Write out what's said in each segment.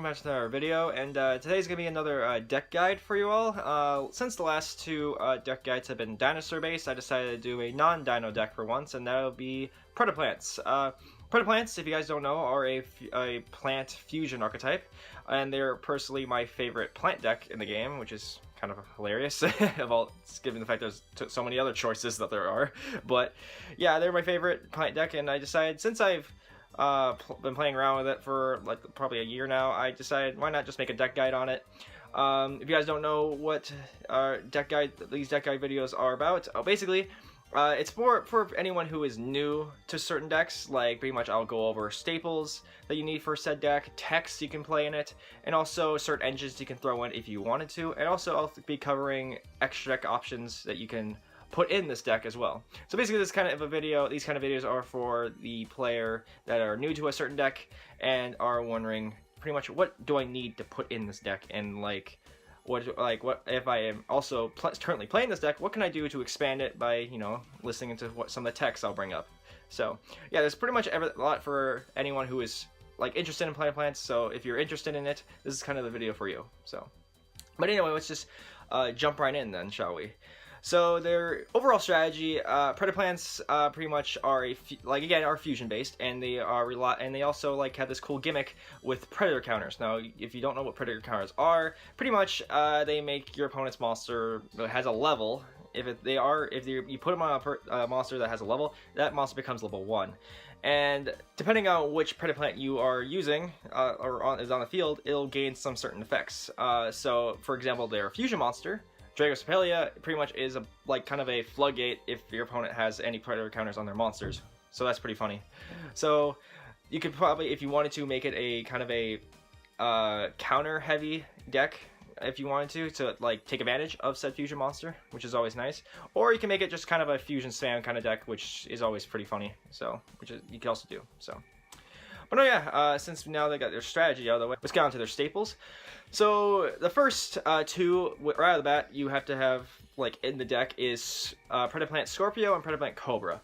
back to another video, and today's going to be another deck guide for you all. Since the last two deck guides have been dinosaur based, I decided to do a non-dino deck for once, and that'll be Predaplants. Predaplants, if you guys don't know, are a plant fusion archetype, and they're personally my favorite plant deck in the game, which is kind of hilarious, given the fact there's so many other choices that there are. But yeah, they're my favorite plant deck, and I decided, since I've been playing around with it for like probably a year now, I decided why not just make a deck guide on it. If you guys don't know what these deck guide videos are about, basically it's for anyone who is new to certain decks. Like, pretty much I'll go over staples that you need for said deck, text you can play in it, and also certain engines you can throw in if you wanted to, and also I'll be covering extra deck options that you can put in this deck as well. So basically, these kind of videos are for the player that are new to a certain deck and are wondering pretty much, what do I need to put in this deck, and what if I am also currently playing this deck, what can I do to expand it by, you know, listening into what some of the text I'll bring up. So yeah, there's pretty much a lot for anyone who is like interested in Predaplants. So if you're interested in it, this is kind of the video for you. So, but anyway, let's just jump right in then, shall we? So their overall strategy, Predaplants pretty much are are fusion based, and they also have this cool gimmick with predator counters. Now, if you don't know what predator counters are, pretty much they make your opponent's monster has a level. If you put them on a monster that has a level, that monster becomes level 1. And depending on which Predaplant you are using is on the field, it'll gain some certain effects. So for example, their fusion monster, Chimerafflesia, pretty much is kind of a floodgate if your opponent has any predator counters on their monsters. So that's pretty funny. So you could probably, if you wanted to, make it a kind of a counter heavy deck if you wanted to take advantage of said fusion monster, which is always nice. Or you can make it just kind of a fusion spam kind of deck, which is always pretty funny. So you can also do so. But no, yeah, since now they got their strategy out of the way, let's get on to their staples. So the first two, right out of the bat, you have to have in the deck is Predaplant Scorpio and Predaplant Cobra.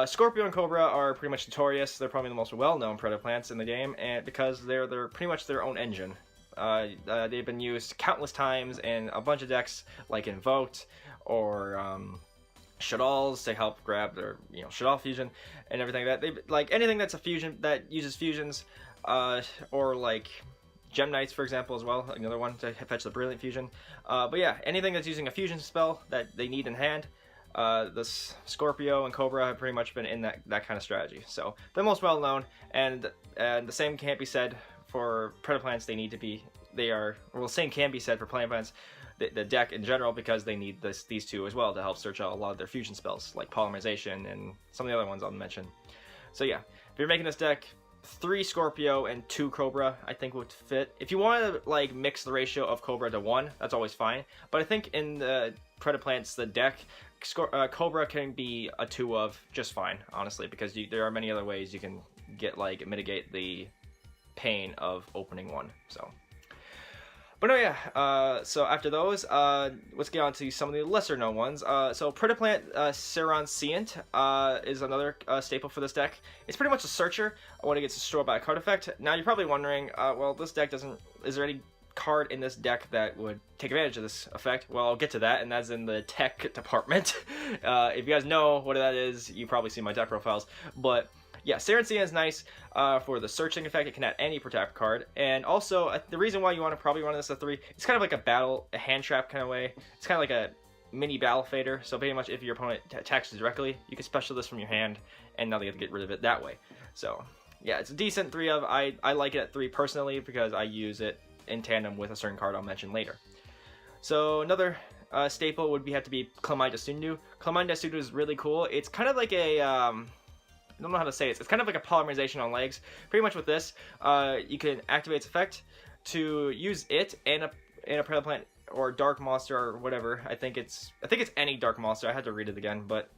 Scorpio and Cobra are pretty much notorious. They're probably the most well-known Predaplants in the game, and because they're pretty much their own engine. They've been used countless times in a bunch of decks, like Invoked or Shadalls, to help grab their Shadal fusion and everything like that. They anything that's a fusion that uses fusions, or Gem Knights, for example, as well, another one to fetch the Brilliant Fusion. But yeah, anything that's using a fusion spell that they need in hand, this Scorpio and Cobra have pretty much been in that kind of strategy. So they're most well known, and the same can't be said for Predaplants. The same can be said for Predaplants, the deck in general, because they need these two as well to help search out a lot of their fusion spells, like Polymerization and some of the other ones I'll mention. So yeah, if you're making this deck, 3 Scorpio and 2 Cobra I think would fit. If you want to mix the ratio of Cobra to 1, that's always fine. But I think in the Predaplants, the deck, Cobra can be a 2 of just fine, honestly, because there are many other ways you can get mitigate the pain of opening 1. So. But no, yeah, so after those, let's get on to some of the lesser known ones. So Predaplant SARRACENIANT is another staple for this deck. It's pretty much a searcher when it gets destroyed by a card effect. Now you're probably wondering, well, this deck is there any card in this deck that would take advantage of this effect? Well, I'll get to that, and that's in the tech department. If you guys know what that is, you probably see my deck profiles, but yeah, SARRACENIANT is nice for the searching effect. It can add any protect card, and also the reason why you want to probably run this at 3, it's kind of like a hand trap kind of way. It's kind of like a mini battle fader. So pretty much if your opponent attacks you directly, you can special this from your hand, and now they have to get rid of it that way. So yeah, it's a decent 3 of. I like it at 3 personally because I use it in tandem with a certain card I'll mention later. So another staple would have to be CHLAMYDOSUNDER. CHLAMYDOSUNDER is really cool. It's kind of like a I don't know how to say it. It's kind of like a polymerization on legs. Pretty much with this, you can activate its effect to use it and a Predaplant or dark monster or whatever. I think it's any dark monster. I had to read it again, but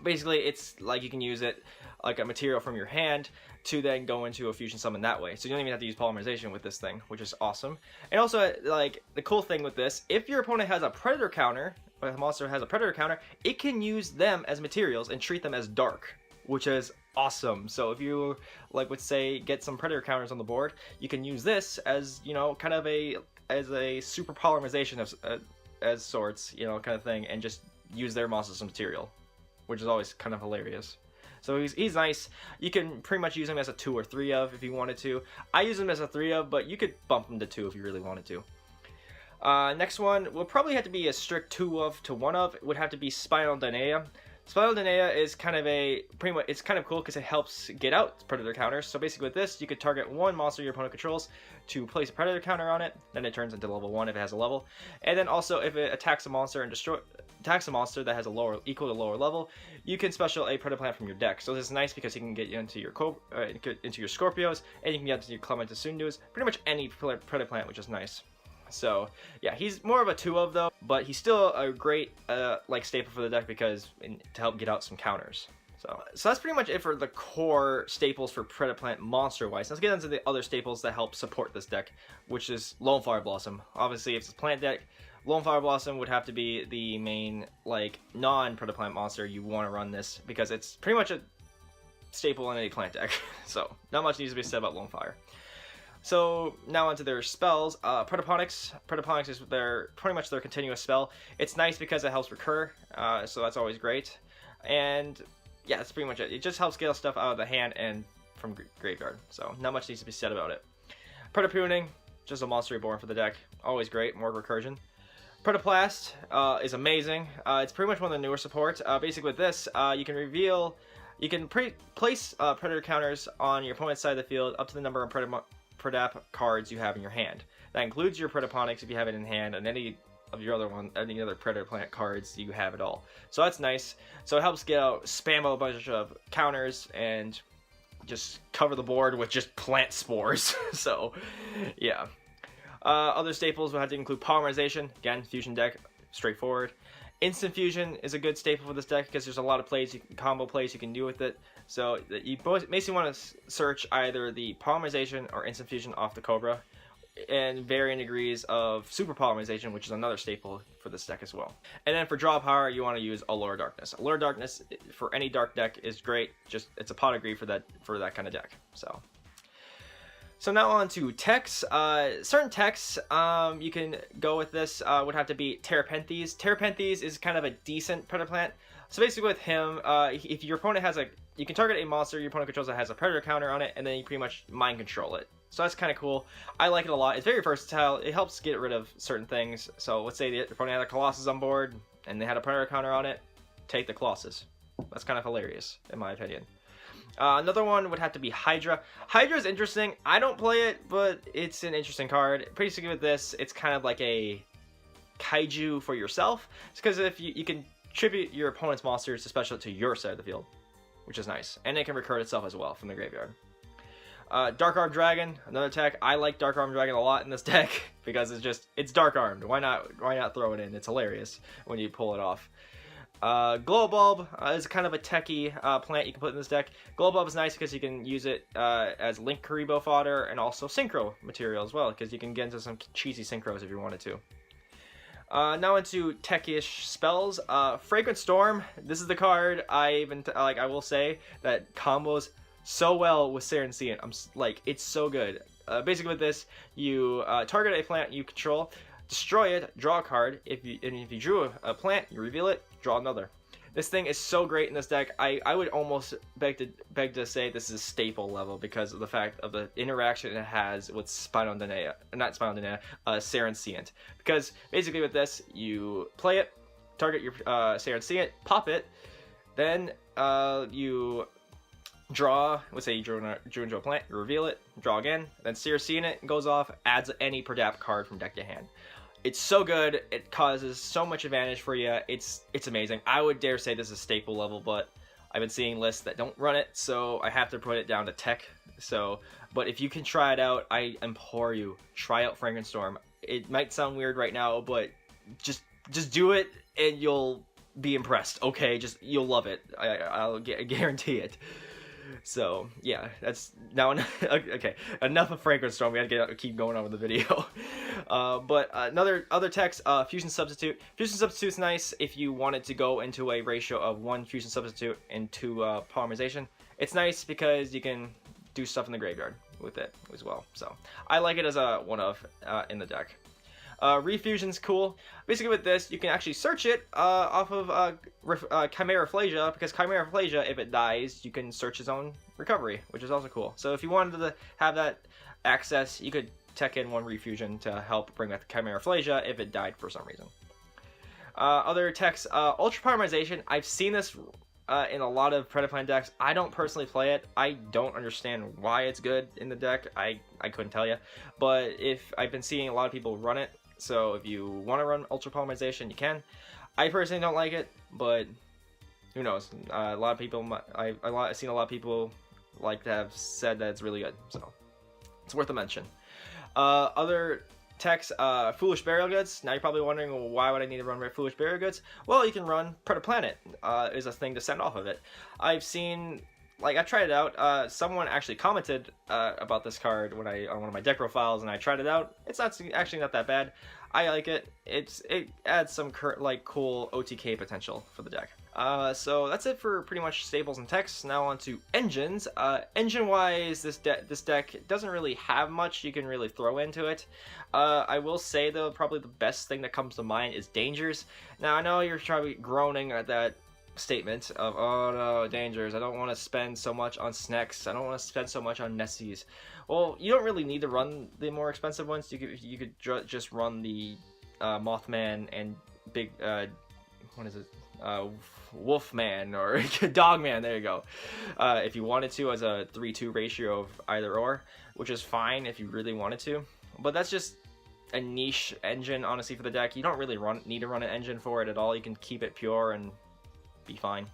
basically it's you can use it like a material from your hand to then go into a fusion summon that way. So you don't even have to use polymerization with this thing, which is awesome. And also the cool thing with this, if your opponent has a predator counter, or the monster has a predator counter, it can use them as materials and treat them as dark, which is awesome. So if you like would say get some predator counters on the board, you can use this as, you know, kind of a super polymerization of as sorts, you know, kind of thing, and just use their monsters as material, which is always kind of hilarious. So he's nice. You can pretty much use him as a 2 or 3 of if you wanted to. I use him as a 3 of, but you could bump him to 2 if you really wanted to. Next one will probably have to be a strict 2 of to 1 of. It would have to be Spinal Dynea. Spinal Dynea is kind of it's kind of cool because it helps get out predator counters. So basically with this, you could target one monster your opponent controls to place a predator counter on it, then it turns into level 1 if it has a level. And then also if it attacks a monster and attacks a monster that has a equal to lower level, you can special a Predaplant from your deck. So this is nice because you can get you into your Scorpios, and you can get into your CHLAMYDOSUNDERs, pretty much any Predaplant, which is nice. So yeah, he's more of a 2 of though, but he's still a great like staple for the deck because to help get out some counters. So that's pretty much it for the core staples for Predaplant monster wise. Let's get into the other staples that help support this deck, which is Lonefire Blossom. Obviously, if it's a plant deck, Lonefire Blossom would have to be the main like non-Predaplant monster you want to run this, because it's pretty much a staple in any plant deck. So not much needs to be said about Lonefire. So now onto their spells. Predaponics. Predaponics is pretty much their continuous spell. It's nice because it helps recur, so that's always great. And yeah, that's pretty much it. It just helps get stuff out of the hand and from graveyard. So not much needs to be said about it. Predapruning, just a monster reborn for the deck. Always great, more recursion. Predaplast is amazing. It's pretty much one of the newer supports. Basically with this, you can place predator counters on your opponent's side of the field up to the number of Predap cards you have in your hand. That includes your Predaponics if you have it in hand, and any other Predaplant cards you have at all. So that's nice. So it helps get out, spam a bunch of counters, and just cover the board with just plant spores. So yeah. Other staples will have to include Polymerization. Again, fusion deck, straightforward. Instant Fusion is a good staple for this deck because there's a lot of combo plays you can do with it. So you basically want to search either the Polymerization or Instant Fusion off the Cobra, and varying degrees of Super Polymerization, which is another staple for this deck as well. And then for draw power, you want to use Allure Darkness. Allure Darkness for any dark deck is great. Just it's a pot of greed for that kind of deck. So now on to techs. Certain techs you can go with this would have to be PTERAPENTHES. PTERAPENTHES is kind of a decent Predaplant. So basically with him, if your opponent has you can target a monster your opponent controls that has a predator counter on it, and then you pretty much mind control it. So that's kind of cool. I like it a lot. It's very versatile. It helps get rid of certain things. So let's say the opponent had a Colossus on board, and they had a predator counter on it. Take the Colossus. That's kind of hilarious, in my opinion. Another one would have to be Hydra. Hydra is interesting. I don't play it, but it's an interesting card. Basically with this, it's kind of like a kaiju for yourself. It's because if you can tribute your opponent's monsters to special to your side of the field, which is nice. And it can recur itself as well from the graveyard. Dark Armed Dragon, another tech. I like Dark Armed Dragon a lot in this deck because it's Dark Armed. Why not throw it in? It's hilarious when you pull it off. Glow Bulb is kind of a techie plant you can put in this deck. Glow Bulb is nice because you can use it as Link Karibo fodder and also synchro material as well, because you can get into some cheesy synchros if you wanted to. Now into tech-ish spells. Fragrant Storm. This is the card I will say that combos so well with SARRACENIANT. It's so good. Basically with this, you target a plant you control, destroy it, draw a card. If you drew a plant, you reveal it, draw another. This thing is so great in this deck. I would almost beg to say this is staple level because of the fact of the interaction it has with SARRACENIANT. Because basically with this, you play it, target your SARRACENIANT, pop it, then you draw. Let's say you drew into a plant, you reveal it, draw again, then SARRACENIANT goes off, adds any Predap card from deck to hand. It's so good. It causes so much advantage for you. It's amazing. I would dare say this is staple level, but I've been seeing lists that don't run it, so I have to put it down to tech. But if you can try it out, I implore you, try out Fragrant Storm. It might sound weird right now, but just do it and you'll be impressed. Okay, you'll love it. I'll guarantee it. So yeah, that's now okay. Enough of Fragrant Storm. We gotta keep going on with the video. But other techs, Fusion Substitute. Fusion Substitute's nice if you wanted to go into a ratio of 1 Fusion Substitute and 2 Polymerization. it's nice because you can do stuff in the graveyard with it as well. So I like it as a one of in the deck. Refusion's cool. Basically with this, you can actually search it off of Chimerafflesia, because Chimerafflesia, if it dies, you can search its own recovery, which is also cool. So if you wanted to have that access, you could tech in one Refusion to help bring back the Chimerafflesia if it died for some reason. Other techs, Ultra Polymerization. I've seen this in a lot of Predaplant decks. I don't personally play it. I don't understand why it's good in the deck. I couldn't tell you. But if I've been seeing a lot of people run it, so if you want to run Ultra Polymerization, you can. I personally don't like it, but who knows? A lot of people, I've seen a lot of people like to have said that it's really good, so it's worth a mention. Other techs, Foolish Burial Goods. Now you're probably wondering, well, why would I need to run Foolish Burial Goods? Well, you can run Predaplanet, is a thing to send off of it. I've seen, like, I tried it out. Someone actually commented about this card when on one of my deck profiles, and I tried it out. It's actually not that bad. I like it. It adds some cool OTK potential for the deck. So that's it for pretty much staples and techs. Now on to engines. Engine-wise, this deck doesn't really have much you can really throw into it. I will say, though, probably the best thing that comes to mind is Dangers. Now, I know you're probably groaning at that statement of, oh no, Dangers, I don't want to spend so much on Snecks, I don't want to spend so much on Nessies. Well, you don't really need to run the more expensive ones. You could just run the Mothman and big, what is it? Wolfman or Dogman, there you go. If you wanted to, as a 3-2 ratio of either or, which is fine if you really wanted to. But that's just a niche engine, honestly, for the deck. You don't really need to run an engine for it at all. You can keep it pure and be fine,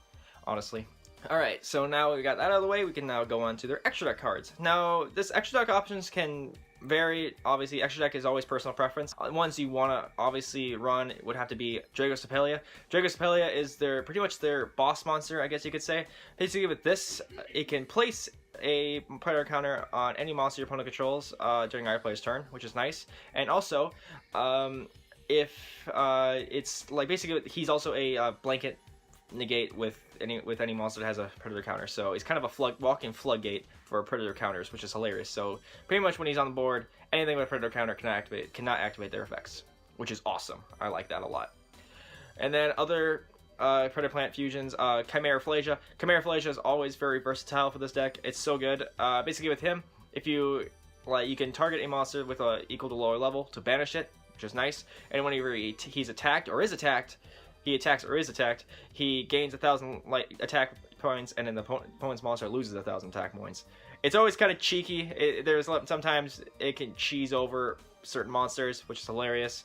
honestly. Alright, so now we got that out of the way, we can now go on to their extra deck cards. Now, this extra deck options can vary. Obviously, extra deck is always personal preference. Ones you want to obviously run would have to be Dragostapelia. Dragostapelia is pretty much their boss monster, I guess you could say. Basically, with this, it can place a Predator counter on any monster your opponent controls during either player's turn, which is nice. And also, if it's like basically, he's also a blanket negate with any monster that has a Predator counter, so he's kind of a walking floodgate for Predator counters, which is hilarious. So pretty much when he's on the board, anything with a Predator counter cannot activate their effects, which is awesome. I like that a lot. And then other Predaplant fusions, Chimerafflesia. Chimerafflesia is always very versatile for this deck. It's so good. Basically with him, if you can target a monster with a equal to lower level to banish it, which is nice. And whenever he's attacked or is attacked, he gains 1,000 attack points, and then the opponent's monster loses 1,000 attack points. It's always kind of cheeky. Sometimes it can cheese over certain monsters, which is hilarious.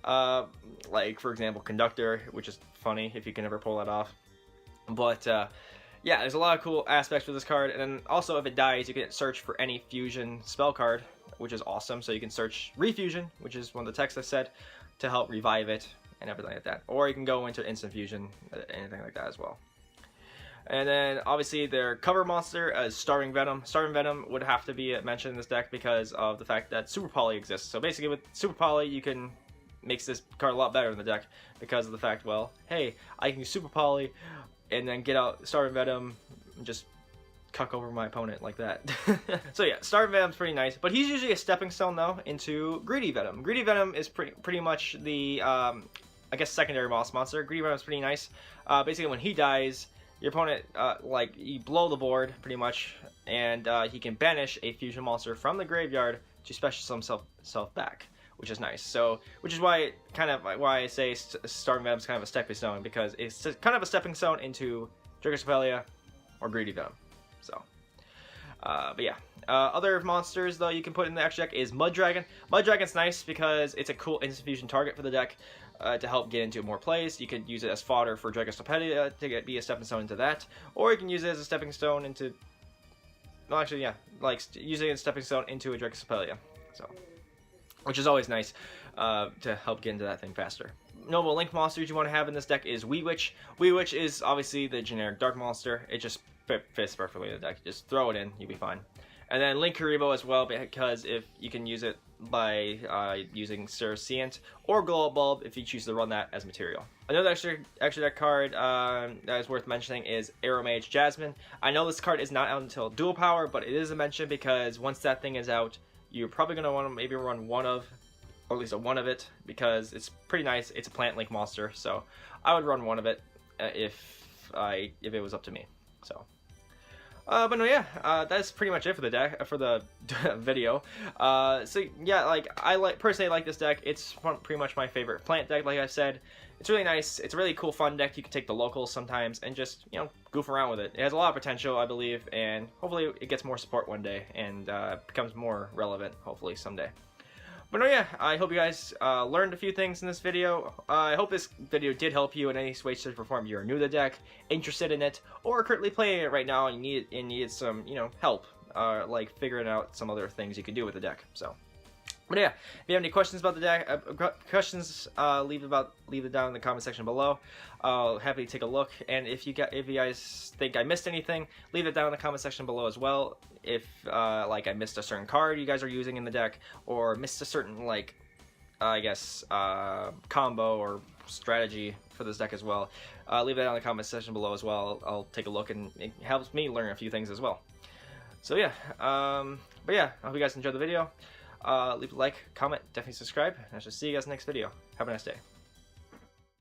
Like for example, Conductor, which is funny if you can ever pull that off. But yeah, there's a lot of cool aspects with this card. And then also, if it dies, you can search for any fusion spell card, which is awesome. So you can search Refusion, which is one of the texts I said, to help revive it and everything like that. Or you can go into Instant Fusion, anything like that as well. And then obviously their cover monster is Starving Venom. Starving Venom would have to be mentioned in this deck because of the fact that Super Poly exists. So basically with Super Poly, you can make this card a lot better in the deck because of the fact, well, hey, I can use Super Poly and then get out Starving Venom and just cuck over my opponent like that. So yeah, Starving Venom's pretty nice, but he's usually a stepping stone though into Greedy Venom. Greedy Venom is pretty much the I guess secondary boss monster. Greedy Venom's pretty nice. Basically when he dies, your opponent you blow the board pretty much, and he can banish a fusion monster from the graveyard to special himself back, which is nice. So, which is why I say Starving Venom's kind of a stepping stone, because it's kind of a stepping stone into Dragostapelia or Greedy Venom. So, but yeah. Other monsters though you can put in the extra deck is Mud Dragon. Mud Dragon's nice because it's a cool instant fusion target for the deck to help get into more plays. You could use it as fodder for Dragostapelia to be a stepping stone into that, or you can use it as a stepping stone into. Well, actually, yeah, like using it as a stepping stone into a Dragostapelia. So, which is always nice to help get into that thing faster. Noble Link monsters you want to have in this deck is Wee Witch. Wee Witch is obviously the generic dark monster. It just fits perfectly in the deck. Just throw it in, you'll be fine. And then Link Karibo as well, because if you can use it by using SARRACENIANT or Glow Up Bulb if you choose to run that as material. Another extra deck card that is worth mentioning is Aromage Jasmine. I know this card is not out until dual power, but it is a mention because once that thing is out, you're probably going to want to maybe run one of, or at least a one of it, because it's pretty nice. It's a plant link monster, so I would run one of it if it was up to me. So. But no, yeah, that's pretty much it for the deck, for the video. So yeah, like personally like this deck. It's pretty much my favorite plant deck. Like I said, it's really nice. It's a really cool, fun deck. You can take the locals sometimes and just, you know, goof around with it. It has a lot of potential, I believe, and hopefully it gets more support one day and becomes more relevant, hopefully someday. But no, yeah, I hope you guys learned a few things in this video. I hope this video did help you in any way, shape, or form. You're new to the deck, interested in it, or currently playing it right now and needed some, you know, help, like figuring out some other things you can do with the deck. So, but yeah, if you have any questions about the deck, leave it down in the comment section below. I'll happily take a look. And if you guys think I missed anything, leave it down in the comment section below as well. If like I missed a certain card you guys are using in the deck, or missed a certain, like, I guess combo or strategy for this deck as well, leave it down in the comment section below as well. I'll take a look, and it helps me learn a few things as well. So yeah, but yeah, I hope you guys enjoyed the video. Leave a like, comment, definitely subscribe, and I shall see you guys next video. Have a nice day.